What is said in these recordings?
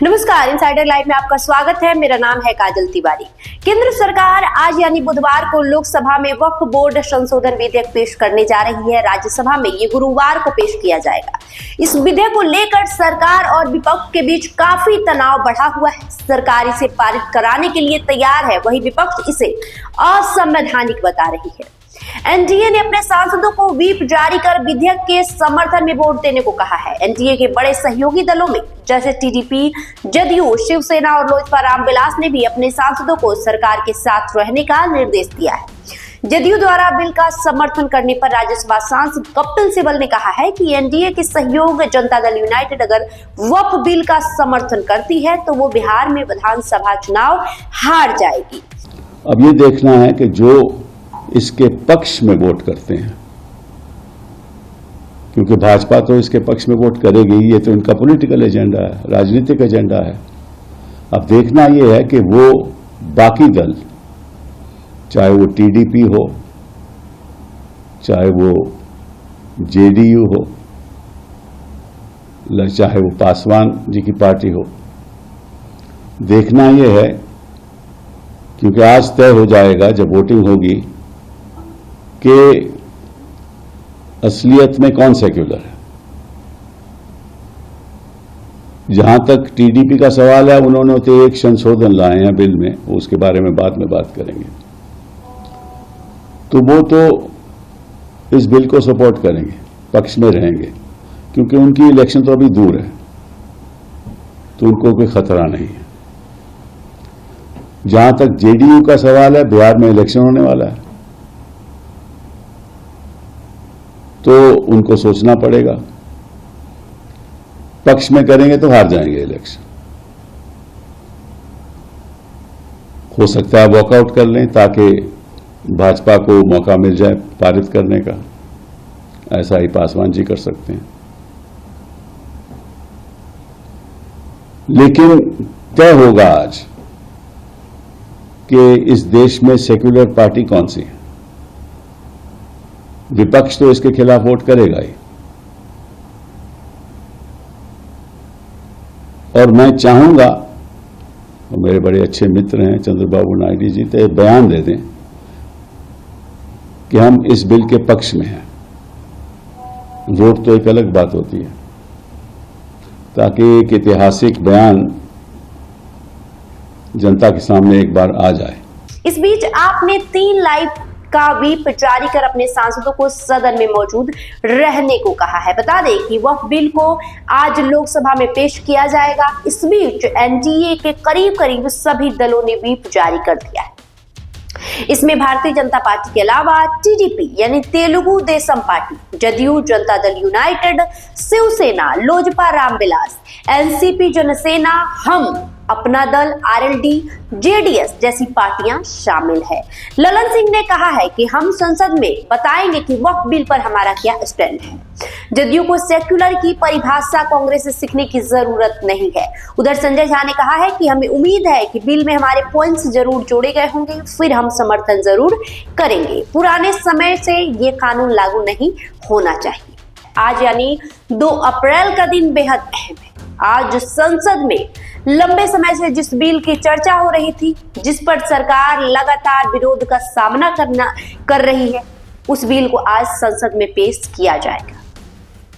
नमस्कार, insider live में आपका स्वागत है। मेरा नाम है काजल तिवारी। केंद्र सरकार आज यानी बुधवार को लोकसभा में वक्फ बोर्ड संशोधन विधेयक पेश करने जा रही है। राज्यसभा में ये गुरुवार को पेश किया जाएगा। इस विधेयक को लेकर सरकार और विपक्ष के बीच काफी तनाव बढ़ा हुआ है। सरकार इसे पारित कराने के लिए तैयार है, वहीं विपक्ष इसे असंवैधानिक बता रही है। एनडीए ने अपने सांसदों को व्हिप जारी कर विधेयक के समर्थन में वोट देने को कहा है। एनडीए के बड़े सहयोगी दलों में जैसे टीडीपी, जदयू, शिवसेना और लोजपा रामविलास ने भी अपने सांसदों को सरकार के साथ रहने का निर्देश दिया है। जदयू द्वारा बिल का समर्थन करने पर राज्यसभा सांसद कपिल सिब्बल ने कहा है कि एनडीए के सहयोग जनता दल यूनाइटेड अगर वक्फ बिल का समर्थन करती है तो वो बिहार में विधानसभा चुनाव हार जाएगी। अब ये देखना है कि जो इसके पक्ष में वोट करते हैं, क्योंकि भाजपा तो इसके पक्ष में वोट करेगी, ये तो इनका पॉलिटिकल एजेंडा है, राजनीतिक एजेंडा है। अब देखना ये है कि वो बाकी दल, चाहे वो टीडीपी हो, चाहे वो जेडीयू हो, चाहे वो पासवान जी की पार्टी हो, देखना ये है, क्योंकि आज तय हो जाएगा जब वोटिंग होगी कि असलियत में कौन सेक्युलर है। जहां तक टीडीपी का सवाल है, उन्होंने तो एक संशोधन लाए हैं बिल में, उसके बारे में बाद में बात करेंगे। तो वो तो इस बिल को सपोर्ट करेंगे, पक्ष में रहेंगे, क्योंकि उनकी इलेक्शन तो अभी दूर है, तो उनको कोई खतरा नहीं है। जहां तक जेडीयू का सवाल है, बिहार में इलेक्शन होने वाला है, तो उनको सोचना पड़ेगा। पक्ष में करेंगे तो हार जाएंगे इलेक्शन। हो सकता है वॉकआउट कर लें ताकि भाजपा को मौका मिल जाए पारित करने का। ऐसा ही पासवान जी कर सकते हैं। लेकिन तय होगा आज कि इस देश में सेक्युलर पार्टी कौन सी है। विपक्ष तो इसके खिलाफ वोट करेगा ही, और मैं चाहूंगा, मेरे बड़े अच्छे मित्र हैं चंद्रबाबू नायडू जी, तो बयान दे दें कि हम इस बिल के पक्ष में हैं। वोट तो एक अलग बात होती है, ताकि एक ऐतिहासिक बयान जनता के सामने एक बार आ जाए। इस बीच आपने 3 लाइव का व्हिप जारी कर अपने सांसदों को सदन में मौजूद रहने को कहा है। बता दें कि वह बिल को आज लोकसभा में पेश किया जाएगा। इस बीच एनडीए के करीब सभी दलों ने व्हिप जारी कर दिया है। इसमें भारतीय जनता पार्टी के अलावा टीडीपी यानी Telugu Desam party, JDU, Janata Dal United, Shiv Sena, Lojpa Ramvilas, NCP, Jana Sena, हम, अपना दल, आरएलडी, जेडीएस जैसी पार्टियां शामिल है। ललन सिंह ने कहा है कि हम संसद में बताएंगे कि वक्फ बिल पर हमारा क्या स्टैंड है। जदयू को सेक्युलर की परिभाषा कांग्रेस से सीखने की जरूरत नहीं है। उधर संजय झा ने कहा है कि हमें उम्मीद है कि बिल में हमारे पॉइंट्स जरूर जोड़े गए होंगे, फिर हम समर्थन जरूर करेंगे। पुराने समय से ये कानून लागू नहीं होना चाहिए। आज यानी 2 अप्रैल का दिन बेहद अहम है। आज संसद में लंबे समय से जिस बिल की चर्चा हो रही थी, जिस पर सरकार लगातार विरोध का सामना कर रही है, उस बिल को आज संसद में पेश किया जाएगा।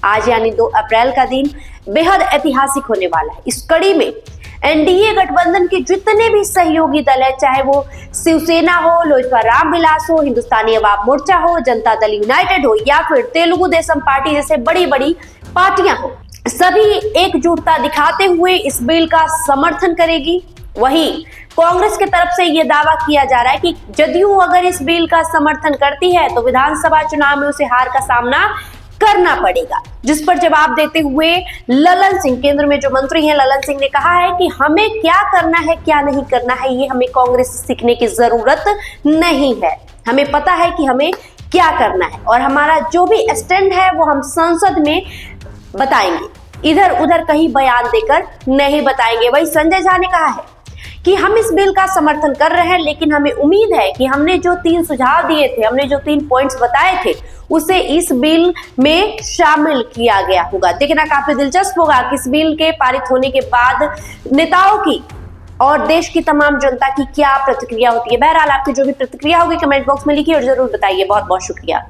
आज यानी 2 अप्रैल का दिन बेहद ऐतिहासिक होने वाला है। इस कड़ी में एनडीए गठबंधन के जितने भी सहयोगी दल है, चाहे वो शिवसेना हो, लोजपा रामविलास हो, हिंदुस्तानी अवाम मोर्चा हो, जनता दल यूनाइटेड हो, या फिर तेलुगु देशम पार्टी जैसे बड़ी बड़ी पार्टियां हो, सभी एकजुटता दिखाते हुए इस बिल का समर्थन करेगी। वहीं कांग्रेस की तरफ से यह दावा किया जा रहा है कि जदयू अगर इस बिल का समर्थन करती है तो विधानसभा चुनाव में उसे हार का सामना करना पड़ेगा। जिस पर जवाब देते हुए ललन सिंह, केंद्र में जो मंत्री हैं, ललन सिंह ने कहा है कि हमें क्या करना है, क्या नहीं करना है, ये हमें कांग्रेस से सीखने की जरूरत नहीं है। हमें पता है कि हमें क्या करना है, और हमारा जो भी स्टैंड है वो हम संसद में बताएंगे, इधर उधर कहीं बयान देकर नहीं बताएंगे। वही संजय झा ने कहा है कि हम इस बिल का समर्थन कर रहे हैं, लेकिन हमें उम्मीद है कि हमने जो 3 सुझाव दिए थे, हमने जो 3 पॉइंट्स बताए थे, उसे इस बिल में शामिल किया गया होगा। देखना काफी दिलचस्प होगा कि इस बिल के पारित होने के बाद नेताओं की और देश की तमाम जनता की क्या प्रतिक्रिया होती है। बहरहाल आपकी जो भी प्रतिक्रिया होगी कमेंट बॉक्स में लिखिए और जरूर बताइए। बहुत बहुत शुक्रिया।